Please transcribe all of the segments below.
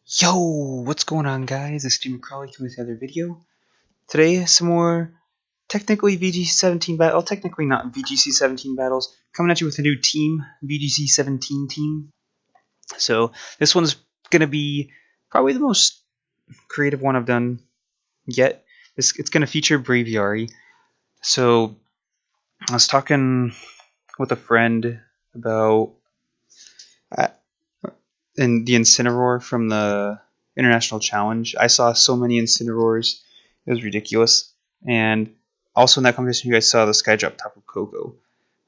Yo, what's going on, guys? It's Steven Crawley coming with another video. Today, some more technically VGC 17 battle, technically not VGC 17 battles, coming at you with a new team, VGC 17 team. So this one's gonna be probably the most creative one I've done yet. It's gonna feature Braviary. So I was talking with a friend about in the Incineroar from the International Challenge. I saw so many Incineroars, it was ridiculous. And also in that competition, you guys saw the Skydrop Tapu Koko,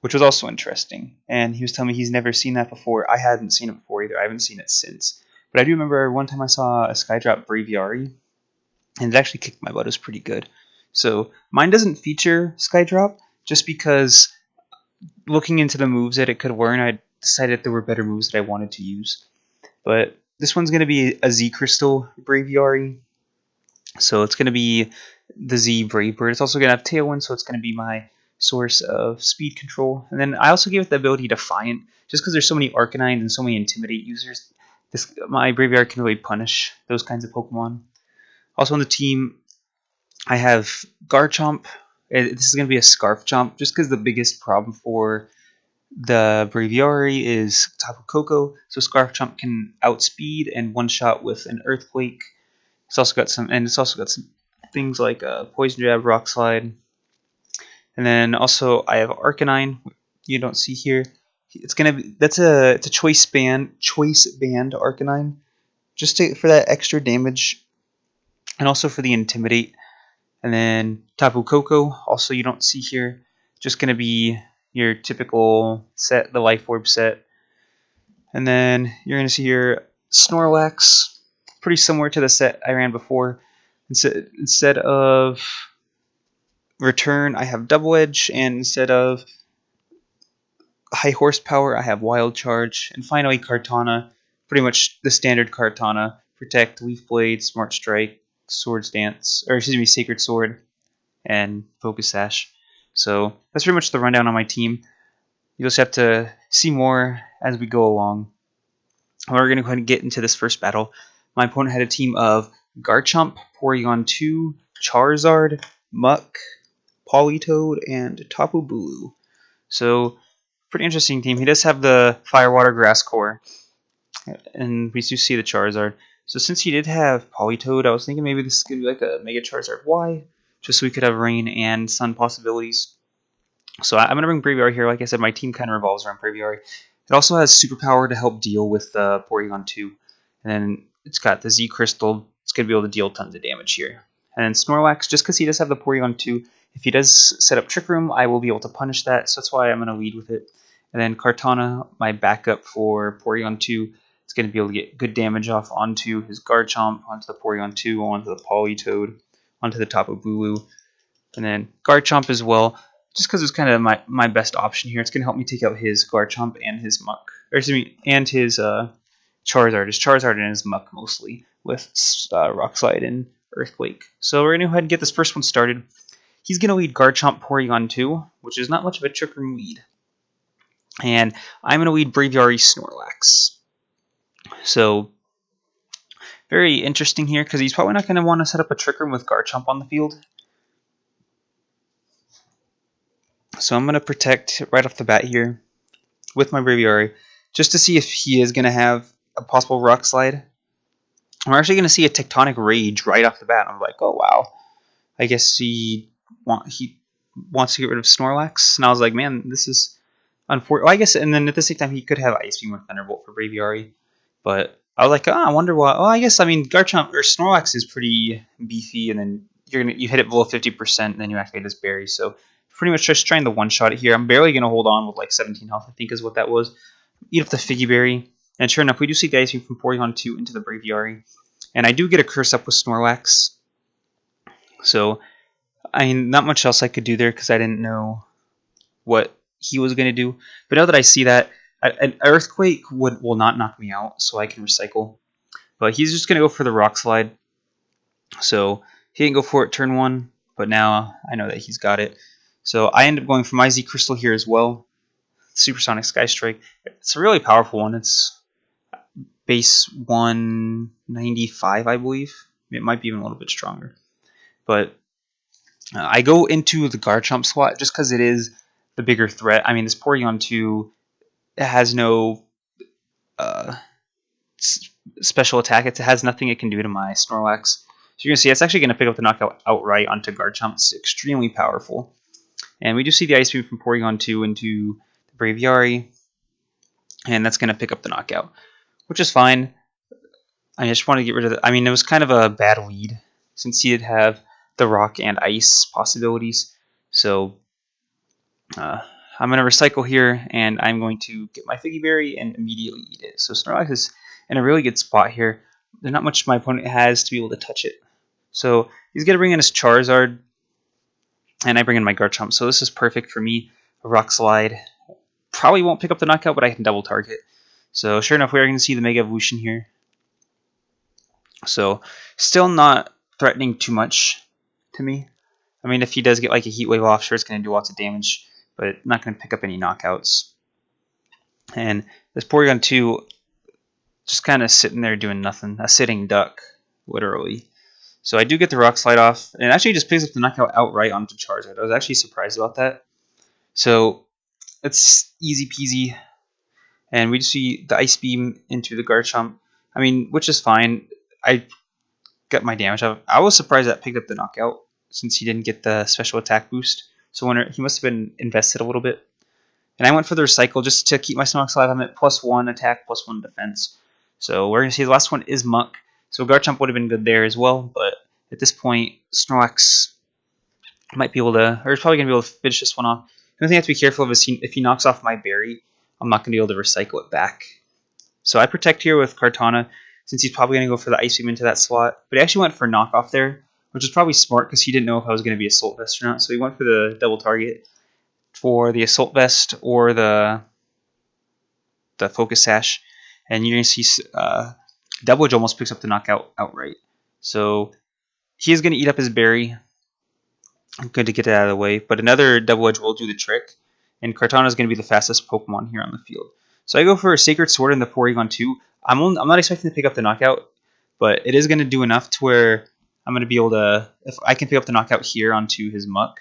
which was also interesting. And he was telling me he's never seen that before. I hadn't seen it before either. I haven't seen it since. But I do remember one time I saw a Skydrop Braviary, and it actually kicked my butt. It was pretty good. So mine doesn't feature Skydrop, just because looking into the moves that it could learn, I decided there were better moves that I wanted to use. But this one's going to be a Z Crystal Braviary. So it's going to be the Z Brave Bird. It's also going to have Tailwind, so it's going to be my source of speed control. And then I also gave it the ability Defiant, just because there's so many Arcanines and so many Intimidate users. My Braviary can really punish those kinds of Pokemon. Also on the team, I have Garchomp. This is going to be a Scarf Chomp, just because the biggest problem for the Braviary is Tapu Koko, so Scarf Chomp can outspeed and one-shot with an Earthquake. It's also got some things like Poison Jab, Rock Slide, and then also I have Arcanine. You don't see here. It's a choice band Arcanine, just for that extra damage, and also for the Intimidate. And then Tapu Koko, also you don't see here, just gonna be your typical set, the Life Orb set. And then you're going to see here Snorlax, pretty similar to the set I ran before. Instead of Return, I have Double Edge, and instead of High Horsepower, I have Wild Charge. And finally, Kartana, pretty much the standard Kartana: Protect, Leaf Blade, Smart Strike, Swords Dance, or excuse me, Sacred Sword, and Focus Sash. So that's pretty much the rundown on my team. You'll just have to see more as we go along. We're going to go ahead and get into this first battle. My opponent had a team of Garchomp, Porygon 2, Charizard, Muck, Politoed, and Tapu Bulu. So pretty interesting team. He does have the Fire, Water, Grass core, and we do see the Charizard. So since he did have Politoed, I was thinking maybe this could be like a Mega Charizard Y, just so we could have Rain and Sun possibilities. So I'm going to bring Braviary here. Like I said, my team kind of revolves around Braviary. It also has Superpower to help deal with Porygon 2. And then it's got the Z Crystal. It's going to be able to deal tons of damage here. And then Snorlax, just because he does have the Porygon 2, if he does set up Trick Room, I will be able to punish that. So that's why I'm going to lead with it. And then Kartana, my backup for Porygon 2, it's going to be able to get good damage off onto his Garchomp, onto the Porygon 2, onto the Politoed, onto the Tapu Bulu, and then Garchomp as well, just because it's kind of my best option here. It's going to help me take out his Garchomp and his Muck, or excuse me, and his Charizard and his Muck mostly, with Rock Slide and Earthquake. So we're going to go ahead and get this first one started. He's going to lead Garchomp Porygon 2, which is not much of a Trick Room lead. And I'm going to lead Braviary Snorlax. So very interesting here, because he's probably not going to want to set up a Trick Room with Garchomp on the field. So I'm going to protect right off the bat here with my Braviary, just to see if he is going to have a possible Rock Slide. We're actually going to see a Tectonic Rage right off the bat. I'm like, oh wow, I guess he wants to get rid of Snorlax. And I was like, man, this is unfortunate. Well, I guess, and then at the same time, he could have Ice Beam or Thunderbolt for Braviary. But I was like, I wonder why. Oh, I guess, I mean, Garchomp or Snorlax is pretty beefy, and then you hit it below 50%, and then you activate this berry. So pretty much just trying to one-shot it here. I'm barely going to hold on with like 17 health, I think is what that was. Eat up the Figgy Berry. And sure enough, we do see the Ice Beam from Porygon 2 into the Braviary. And I do get a Curse Up with Snorlax. So, I mean, not much else I could do there because I didn't know what he was going to do. But now that I see that, an Earthquake will not knock me out, so I can recycle. But he's just going to go for the Rock Slide. So, he didn't go for it turn 1, but now I know that he's got it. So I end up going for my Z Crystal here as well. Supersonic Sky Strike. It's a really powerful one. It's base 195, I believe. It might be even a little bit stronger. But I go into the Garchomp slot just because it is the bigger threat. I mean, this Porygon 2 has no special attack. It has nothing it can do to my Snorlax. So you're going to see it's actually going to pick up the knockout outright onto Garchomp. It's extremely powerful. And we do see the Ice Beam from Porygon 2 into the Braviary. And that's going to pick up the knockout, which is fine. I just want to get rid of it. I mean, it was kind of a bad lead since he did have the Rock and Ice possibilities. So I'm going to recycle here, and I'm going to get my Figgy Berry and immediately eat it. So Snorlax is in a really good spot here. There's not much my opponent has to be able to touch it. So he's going to bring in his Charizard, and I bring in my Garchomp. So this is perfect for me. A Rock Slide. Probably won't pick up the knockout, but I can double target. So sure enough, we're going to see the Mega Evolution here. So still not threatening too much to me. I mean, if he does get like a Heat Wave off, sure it's going to do lots of damage, but not going to pick up any knockouts. And this Porygon 2 just kind of sitting there doing nothing. A sitting duck, literally. So I do get the Rock Slide off, and it actually just picks up the knockout outright onto Charizard. I was actually surprised about that. So it's easy peasy. And we just see the Ice Beam into the Garchomp. I mean, which is fine. I got my damage up. I was surprised that picked up the knockout since he didn't get the special attack boost. So he must have been invested a little bit. And I went for the recycle just to keep my Snorlax alive. I'm at +1 attack, +1 defense. So we're going to see the last one is Muck. So Garchomp would have been good there as well. But at this point, Snorlax might be able to, or is probably going to be able to finish this one off. The only thing I have to be careful of is if he knocks off my berry, I'm not going to be able to recycle it back. So I protect here with Kartana, since he's probably going to go for the Ice Beam into that slot. But he actually went for knockoff there, which is probably smart because he didn't know if I was going to be Assault Vest or not. So he went for the double target for the Assault Vest or the Focus Sash. And you're going to see Double Edge almost picks up the knockout outright. So he is going to eat up his berry. Good to get it out of the way. But another Double Edge will do the trick. And Kartana is going to be the fastest Pokemon here on the field. So I go for a Sacred Sword in the Porygon 2. I'm not expecting to pick up the knockout, but it is going to do enough to where I'm going to be able to, if I can pick up the knockout here onto his Muck,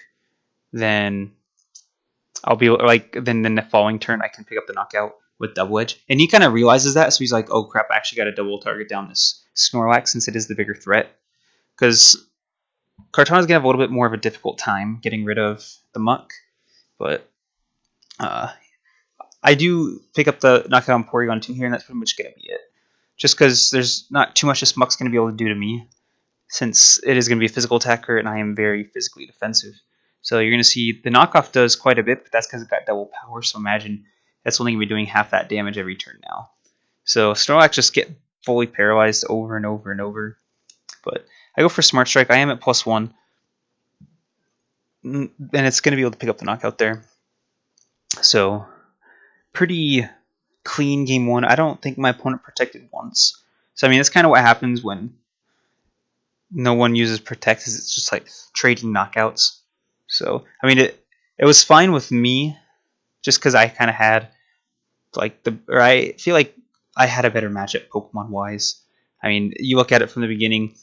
then I'll be then the following turn I can pick up the knockout with Double Edge. And he kind of realizes that, so he's like, oh crap, I actually got to double target down this Snorlax since it is the bigger threat. Because Kartana's going to have a little bit more of a difficult time getting rid of the Muck, but I do pick up the knockout on Porygon 2 here, and that's pretty much going to be it. Just because there's not too much this Muck's going to be able to do to me, since it is going to be a physical attacker, and I am very physically defensive. So you're going to see the knockoff does quite a bit, but that's because it got double power, so imagine that's only going to be doing half that damage every turn now. So Snorlax just get fully paralyzed over and over and over. But I go for Smart Strike. I am at +1, and it's going to be able to pick up the knockout there. So pretty clean game one. I don't think my opponent protected once. So I mean, that's kind of what happens when no one uses Protect, is it's just like trading knockouts. So I mean, it was fine with me, just because I kind of had I feel like I had a better matchup Pokemon wise. I mean, you look at it from the beginning.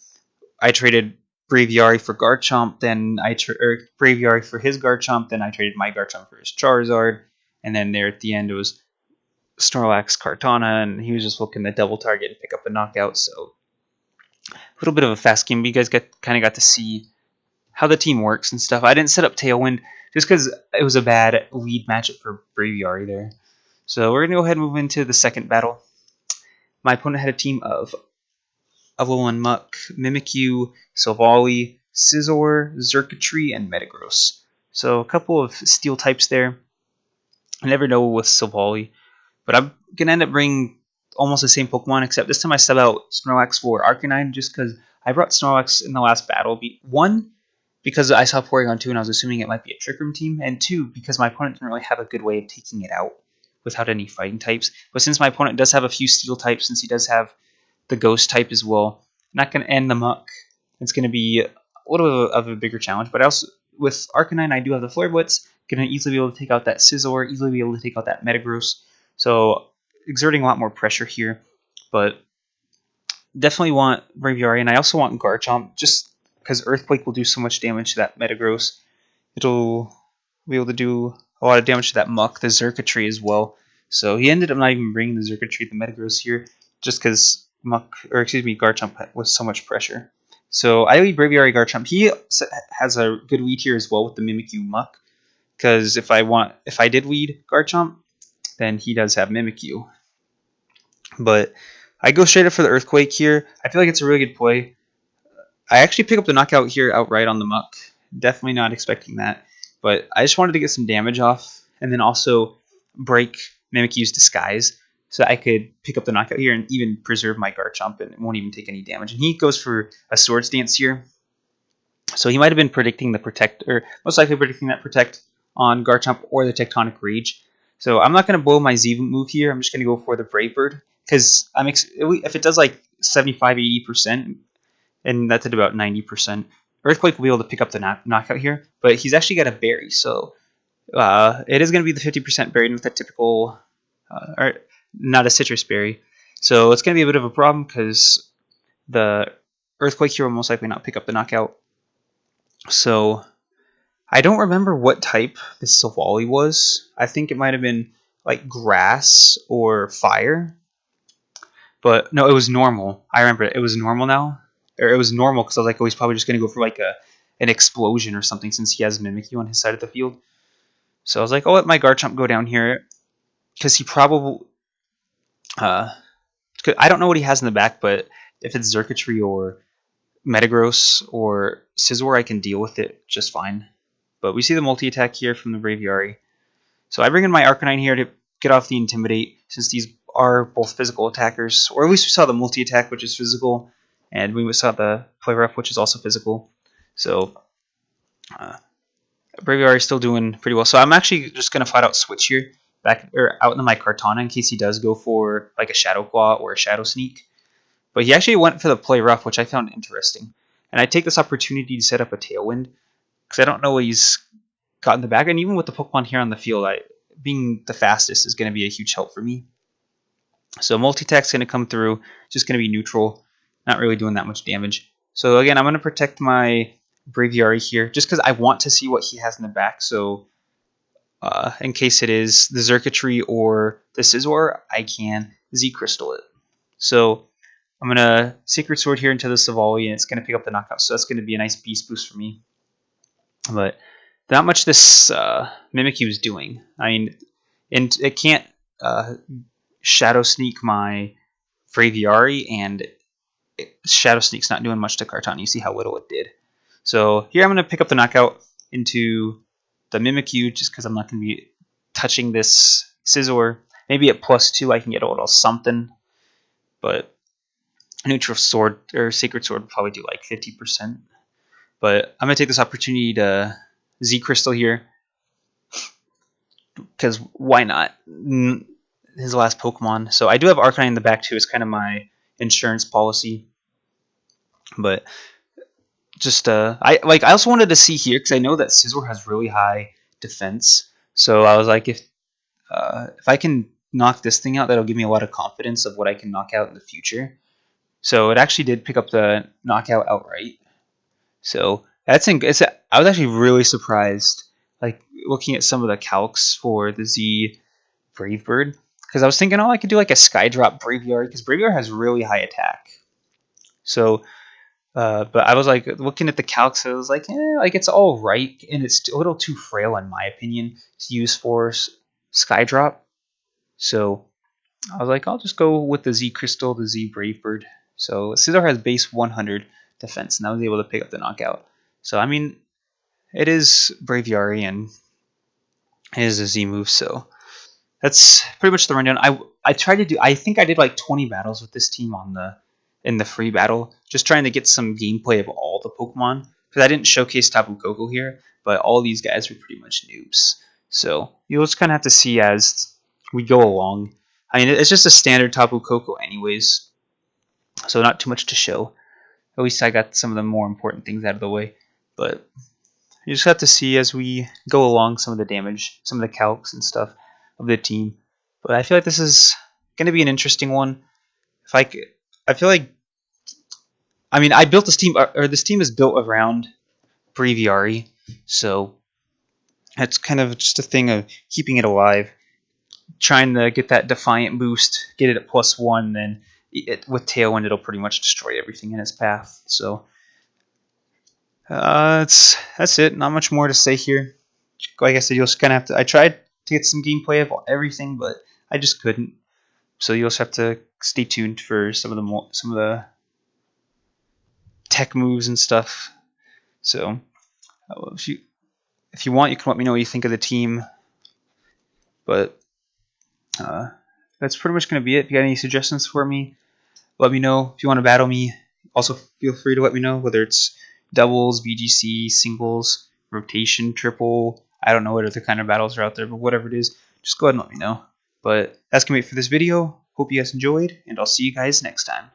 I traded Braviary for Garchomp, then Braviary for his Garchomp, then I traded my Garchomp for his Charizard, and then there at the end it was Snorlax Kartana, and he was just looking to double target and pick up a knockout. So a little bit of a fast game, but you guys kind of got to see how the team works and stuff. I didn't set up Tailwind just because it was a bad lead matchup for Braviary there. So we're going to go ahead and move into the second battle. My opponent had a team of Alolan Muck, Mimikyu, Silvally, Scizor, Xurkitree, and Metagross. So a couple of steel types there. I never know with Silvally, but I'm going to end up bringing almost the same Pokemon, except this time I sub out Snorlax for Arcanine just because I brought Snorlax in the last battle. One, because I saw Porygon 2 and I was assuming it might be a Trick Room team, and two, because my opponent didn't really have a good way of taking it out without any fighting types. But since my opponent does have a few steel types, since he does have the Ghost type as well, not going to end the Muck. It's going to be a little bit of a bigger challenge, but also with Arcanine, I do have the Flare Blitz. Going to easily be able to take out that Scizor, easily be able to take out that Metagross. So exerting a lot more pressure here. but definitely want Braviary, and I also want Garchomp, just because Earthquake will do so much damage to that Metagross. It'll be able to do a lot of damage to that Muck, the Xurkitree as well. So he ended up not even bringing the Xurkitree, the Metagross here, just because Garchomp was so much pressure. So I lead Braviary Garchomp. He has a good lead here as well with the Mimikyu Muck, because if I did lead Garchomp, then he does have Mimikyu. But I go straight up for the Earthquake here. I feel like it's a really good play. I actually pick up the knockout here outright on the Muck. Definitely not expecting that. But I just wanted to get some damage off, and then also break Mimikyu's Disguise, so I could pick up the knockout here and even preserve my Garchomp, and it won't even take any damage. And he goes for a Swords Dance here. So he might have been predicting the Protect, or most likely predicting that Protect on Garchomp or the Tectonic Rage. So I'm not going to blow my Z move here. I'm just going to go for the Brave Bird, because if it does like 75-80%, and that's at about 90%, Earthquake will be able to pick up the knockout here. But he's actually got a berry, so it is going to be the 50% berry with a typical, or not a citrus berry. So it's going to be a bit of a problem, because the Earthquake here will most likely not pick up the knockout. So I don't remember what type this Silvally was. I think it might have been like grass or fire. But no, it was normal. I remember it was normal now. Or it was normal because I was like, oh, he's probably just going to go for like an explosion or something, since he has Mimikyu on his side of the field. So I was like, I'll let my Garchomp go down here, because he probably... I don't know what he has in the back, but if it's Xurkitree or Metagross or Scizor, I can deal with it just fine. But we see the multi-attack here from the Braviary. So I bring in my Arcanine here to get off the Intimidate, since these are both physical attackers. Or at least we saw the multi-attack, which is physical, and we saw the Play Rough, which is also physical. So Braviary is still doing pretty well. So I'm actually just going to flat out switch here, out into my Kartana, in case he does go for like a Shadow Claw or a Shadow Sneak. But he actually went for the Play Rough, which I found interesting. And I take this opportunity to set up a Tailwind, because I don't know what he's got in the back. And even with the Pokemon here on the field, being the fastest is going to be a huge help for me. So multi-attack's going to come through, just going to be neutral, not really doing that much damage. So again, I'm going to protect my Braviary here, just because I want to see what he has in the back. So in case it is the Xurkitree or the Scizor, I can Z-Crystal it. So I'm going to Secret Sword here into the Silvally, and it's going to pick up the knockout. So that's going to be a nice beast boost for me. But not much this Mimikyu is doing. I mean, and it can't Shadow Sneak my Braviary, and Shadow Sneak's not doing much to Kartana. You see how little it did. So here I'm going to pick up the knockout into the Mimikyu, just because I'm not going to be touching this Scizor. Maybe at +2 I can get a little something, but Neutral Sword or Sacred Sword would probably do like 50%. But I'm going to take this opportunity to Z-Crystal here, because why not? His last Pokemon. So I do have Arcanine in the back too. It's kind of my insurance policy. But just I also wanted to see here, because I know that Scizor has really high defense. So I was like, if I can knock this thing out, that'll give me a lot of confidence of what I can knock out in the future. So it actually did pick up the knockout outright. So I was actually really surprised, like looking at some of the calcs for the Z Brave Bird, because I was thinking, oh, I could do like a Skydrop Braviary, because Braviary has really high attack. So, but I was like looking at the calcs, I was like, like it's all right, and it's a little too frail in my opinion to use for Skydrop. So I was like, I'll just go with the Z Crystal, the Z Brave Bird. So Scizor has base 100 defense, and I was able to pick up the knockout. So I mean, it is Braviary, and it is a Z move, so that's pretty much the rundown. I tried to do, I think I did like 20 battles with this team in the free battle, just trying to get some gameplay of all the Pokemon, because I didn't showcase Tapu Koko here, but all these guys were pretty much noobs. So you'll just kind of have to see as we go along. I mean, it's just a standard Tapu Koko anyways, so not too much to show. At least I got some of the more important things out of the way. But you just have to see as we go along some of the damage, some of the calcs and stuff of the team. But I feel like this is going to be an interesting one. if I could, I feel like, I mean, I built this team, or this team is built around Braviary, so it's kind of just a thing of keeping it alive, trying to get that Defiant boost, get it at +1, then with Tailwind it'll pretty much destroy everything in its path. So that's it. Not much more to say here. Like I said, you'll just kind of have to. I tried to get some gameplay of everything, but I just couldn't. So you'll just have to stay tuned for some of the tech moves and stuff. So if you want, you can let me know what you think of the team. But that's pretty much going to be it. If you got any suggestions for me, let me know. If you want to battle me, also feel free to let me know, whether it's doubles, VGC, singles, rotation, triple. I don't know what other kind of battles are out there, but whatever it is, just go ahead and let me know. But that's going to be it for this video. Hope you guys enjoyed, and I'll see you guys next time.